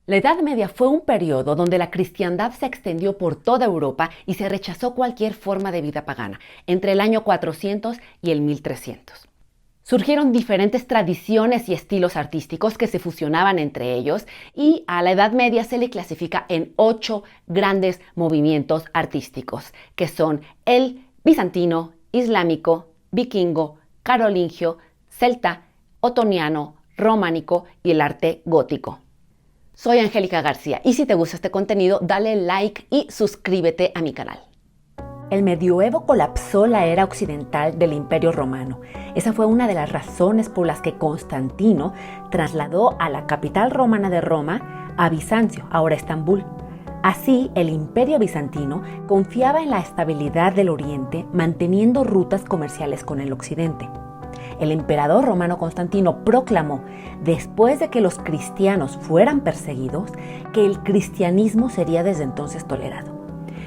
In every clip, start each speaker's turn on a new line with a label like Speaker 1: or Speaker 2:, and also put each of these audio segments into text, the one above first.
Speaker 1: La Edad Media fue un periodo donde la cristiandad se extendió por toda Europa y se rechazó cualquier forma de vida pagana, entre el año 400 y el 1300. Surgieron diferentes tradiciones y estilos artísticos que se fusionaban entre ellos y a la Edad Media se le clasifica en 8 grandes movimientos artísticos, que son el bizantino, islámico, vikingo, carolingio, celta, otoniano, románico y el arte gótico. Soy Angélica García y si te gusta este contenido, dale like y suscríbete a mi canal. El medioevo colapsó la era occidental del Imperio Romano. Esa fue una de las razones por las que Constantino trasladó a la capital romana de Roma a Bizancio, ahora Estambul. Así, el Imperio Bizantino confiaba en la estabilidad del Oriente, manteniendo rutas comerciales con el Occidente. El emperador romano Constantino proclamó, después de que los cristianos fueran perseguidos, que el cristianismo sería desde entonces tolerado.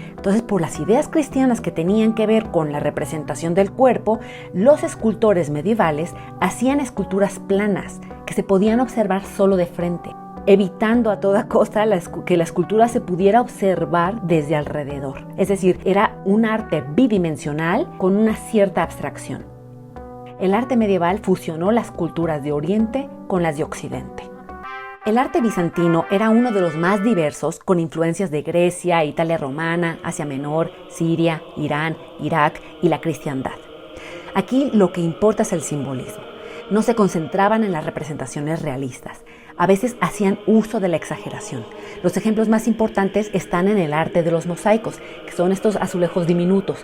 Speaker 1: Entonces, por las ideas cristianas que tenían que ver con la representación del cuerpo, los escultores medievales hacían esculturas planas que se podían observar solo de frente, evitando a toda costa que la escultura se pudiera observar desde alrededor. Es decir, era un arte bidimensional con una cierta abstracción. El arte medieval fusionó las culturas de Oriente con las de Occidente. El arte bizantino era uno de los más diversos, con influencias de Grecia, Italia romana, Asia Menor, Siria, Irán, Irak y la cristiandad. Aquí lo que importa es el simbolismo. No se concentraban en las representaciones realistas. A veces hacían uso de la exageración. Los ejemplos más importantes están en el arte de los mosaicos, que son estos azulejos diminutos.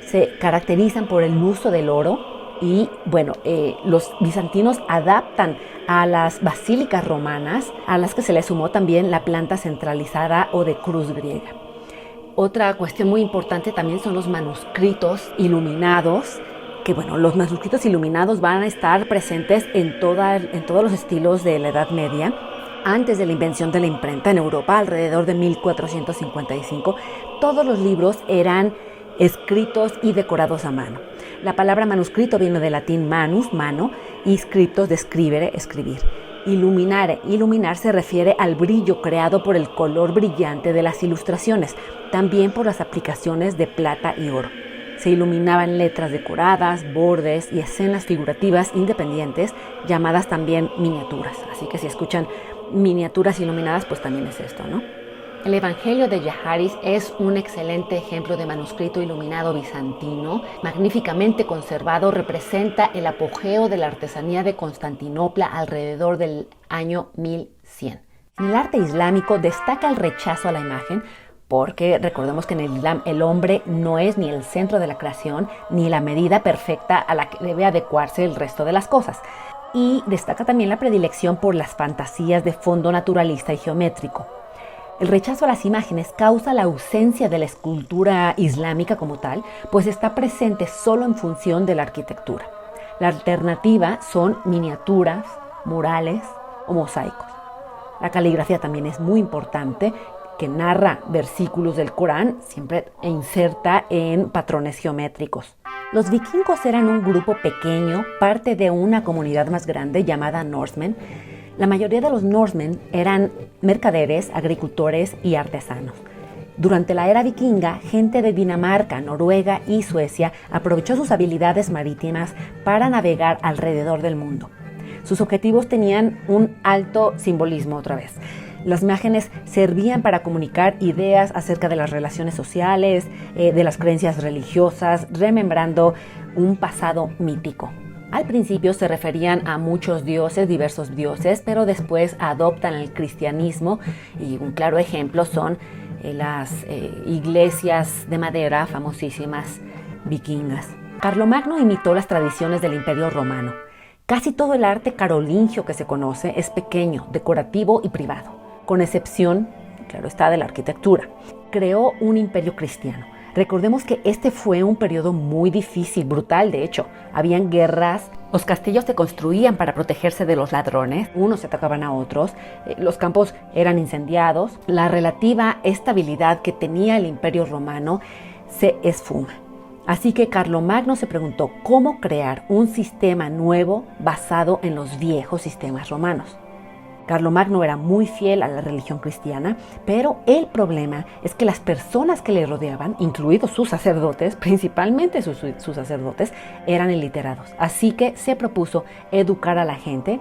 Speaker 1: Se caracterizan por el uso del oro. Y bueno, los bizantinos adaptan a las basílicas romanas, a las que se le sumó también la planta centralizada o de cruz griega. Otra cuestión muy importante también son los manuscritos iluminados, que bueno, los manuscritos iluminados van a estar presentes en todos los estilos de la Edad Media. Antes de la invención de la imprenta en Europa, alrededor de 1455, todos los libros eran escritos y decorados a mano. La palabra manuscrito viene del latín manus, mano, y scriptos de scribere, escribir. Illuminare, iluminar se refiere al brillo creado por el color brillante de las ilustraciones, también por las aplicaciones de plata y oro. Se iluminaban letras decoradas, bordes y escenas figurativas independientes, llamadas también miniaturas. Así que si escuchan miniaturas iluminadas, pues también es esto, ¿no? El Evangelio de Yaharis es un excelente ejemplo de manuscrito iluminado bizantino, magníficamente conservado, representa el apogeo de la artesanía de Constantinopla alrededor del año 1100. En el arte islámico destaca el rechazo a la imagen, porque recordemos que en el Islam el hombre no es ni el centro de la creación, ni la medida perfecta a la que debe adecuarse el resto de las cosas. Y destaca también la predilección por las fantasías de fondo naturalista y geométrico. El rechazo a las imágenes causa la ausencia de la escultura islámica como tal, pues está presente solo en función de la arquitectura. La alternativa son miniaturas, murales o mosaicos. La caligrafía también es muy importante, que narra versículos del Corán, siempre inserta en patrones geométricos. Los vikingos eran un grupo pequeño, parte de una comunidad más grande llamada Norsemen. La mayoría de los Norsemen eran mercaderes, agricultores y artesanos. Durante la era vikinga, gente de Dinamarca, Noruega y Suecia aprovechó sus habilidades marítimas para navegar alrededor del mundo. Sus objetivos tenían un alto simbolismo otra vez. Las imágenes servían para comunicar ideas acerca de las relaciones sociales, de las creencias religiosas, remembrando un pasado mítico. Al principio se referían a muchos dioses, diversos dioses, pero después adoptan el cristianismo y un claro ejemplo son las iglesias de madera famosísimas vikingas. Carlomagno imitó las tradiciones del Imperio Romano. Casi todo el arte carolingio que se conoce es pequeño, decorativo y privado, con excepción, claro está, de la arquitectura. Creó un imperio cristiano. Recordemos que este fue un periodo muy difícil, brutal de hecho. Habían guerras, los castillos se construían para protegerse de los ladrones, unos se atacaban a otros, los campos eran incendiados. La relativa estabilidad que tenía el Imperio Romano se esfuma. Así que Carlomagno se preguntó cómo crear un sistema nuevo basado en los viejos sistemas romanos. Carlomagno era muy fiel a la religión cristiana, pero el problema es que las personas que le rodeaban, incluidos sus sacerdotes, principalmente sus sacerdotes, eran iliterados. Así que se propuso educar a la gente,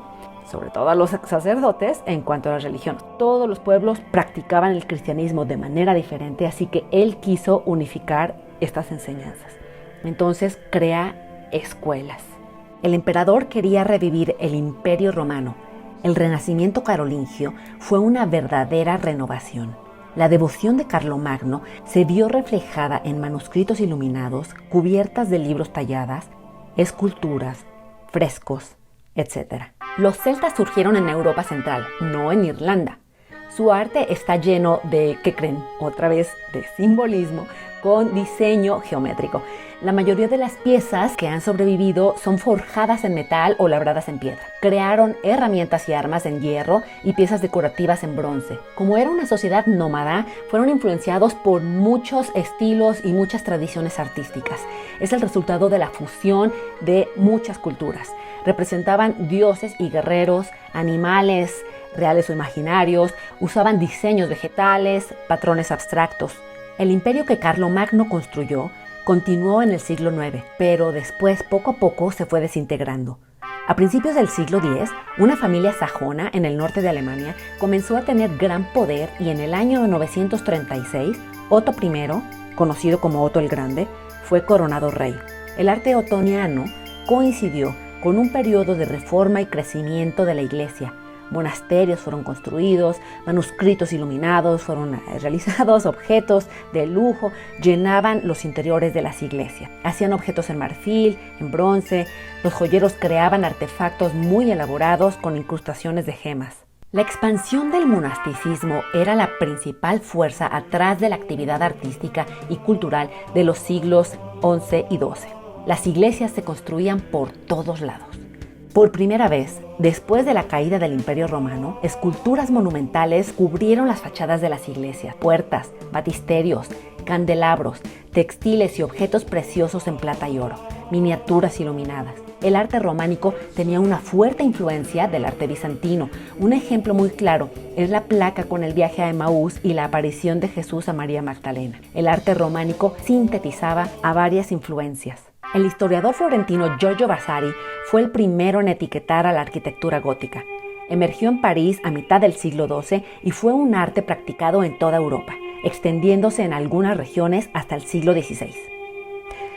Speaker 1: sobre todo a los sacerdotes, en cuanto a la religión. Todos los pueblos practicaban el cristianismo de manera diferente, así que él quiso unificar estas enseñanzas. Entonces crea escuelas. El emperador quería revivir el Imperio Romano. El renacimiento carolingio fue una verdadera renovación. La devoción de Carlomagno se vio reflejada en manuscritos iluminados, cubiertas de libros talladas, esculturas, frescos, etc. Los celtas surgieron en Europa Central, no en Irlanda. Su arte está lleno de, ¿qué creen? Otra vez, de simbolismo con diseño geométrico. La mayoría de las piezas que han sobrevivido son forjadas en metal o labradas en piedra. Crearon herramientas y armas en hierro y piezas decorativas en bronce. Como era una sociedad nómada, fueron influenciados por muchos estilos y muchas tradiciones artísticas. Es el resultado de la fusión de muchas culturas. Representaban dioses y guerreros, animales reales o imaginarios, usaban diseños vegetales, patrones abstractos. El imperio que Carlomagno construyó continuó en el siglo IX, pero después poco a poco se fue desintegrando. A principios del siglo X, una familia sajona en el norte de Alemania comenzó a tener gran poder y en el año 936, Otto I, conocido como Otto el Grande, fue coronado rey. El arte otoniano coincidió con un periodo de reforma y crecimiento de la iglesia. Monasterios fueron construidos, manuscritos iluminados fueron realizados, objetos de lujo llenaban los interiores de las iglesias. Hacían objetos en marfil, en bronce, los joyeros creaban artefactos muy elaborados con incrustaciones de gemas. La expansión del monasticismo era la principal fuerza atrás de la actividad artística y cultural de los siglos XI y XII. Las iglesias se construían por todos lados. Por primera vez, después de la caída del Imperio Romano, esculturas monumentales cubrieron las fachadas de las iglesias, puertas, batisterios, candelabros, textiles y objetos preciosos en plata y oro, miniaturas iluminadas. El arte románico tenía una fuerte influencia del arte bizantino. Un ejemplo muy claro es la placa con el viaje a Emaús y la aparición de Jesús a María Magdalena. El arte románico sintetizaba a varias influencias. El historiador florentino Giorgio Vasari fue el primero en etiquetar a la arquitectura gótica. Emergió en París a mitad del siglo XII y fue un arte practicado en toda Europa, extendiéndose en algunas regiones hasta el siglo XVI.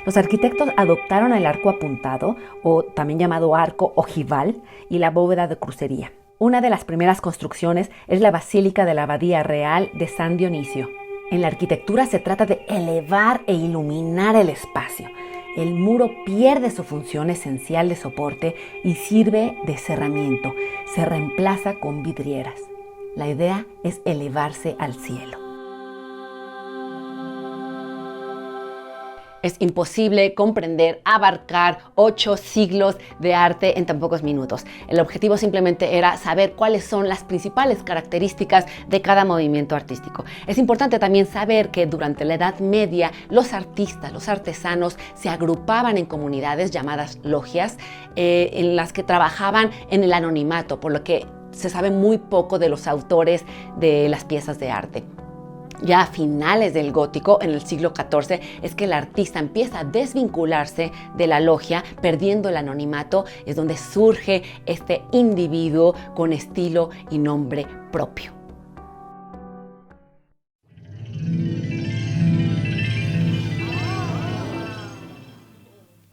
Speaker 1: Los arquitectos adoptaron el arco apuntado, o también llamado arco ojival, y la bóveda de crucería. Una de las primeras construcciones es la Basílica de la Abadía Real de San Dionisio. En la arquitectura se trata de elevar e iluminar el espacio. El muro pierde su función esencial de soporte y sirve de cerramiento. Se reemplaza con vidrieras. La idea es elevarse al cielo. Es imposible comprender, abarcar 8 siglos de arte en tan pocos minutos. El objetivo simplemente era saber cuáles son las principales características de cada movimiento artístico. Es importante también saber que durante la Edad Media los artistas, los artesanos se agrupaban en comunidades llamadas logias en las que trabajaban en el anonimato, por lo que se sabe muy poco de los autores de las piezas de arte. Ya a finales del gótico, en el siglo XIV, es que el artista empieza a desvincularse de la logia, perdiendo el anonimato, es donde surge este individuo con estilo y nombre propio.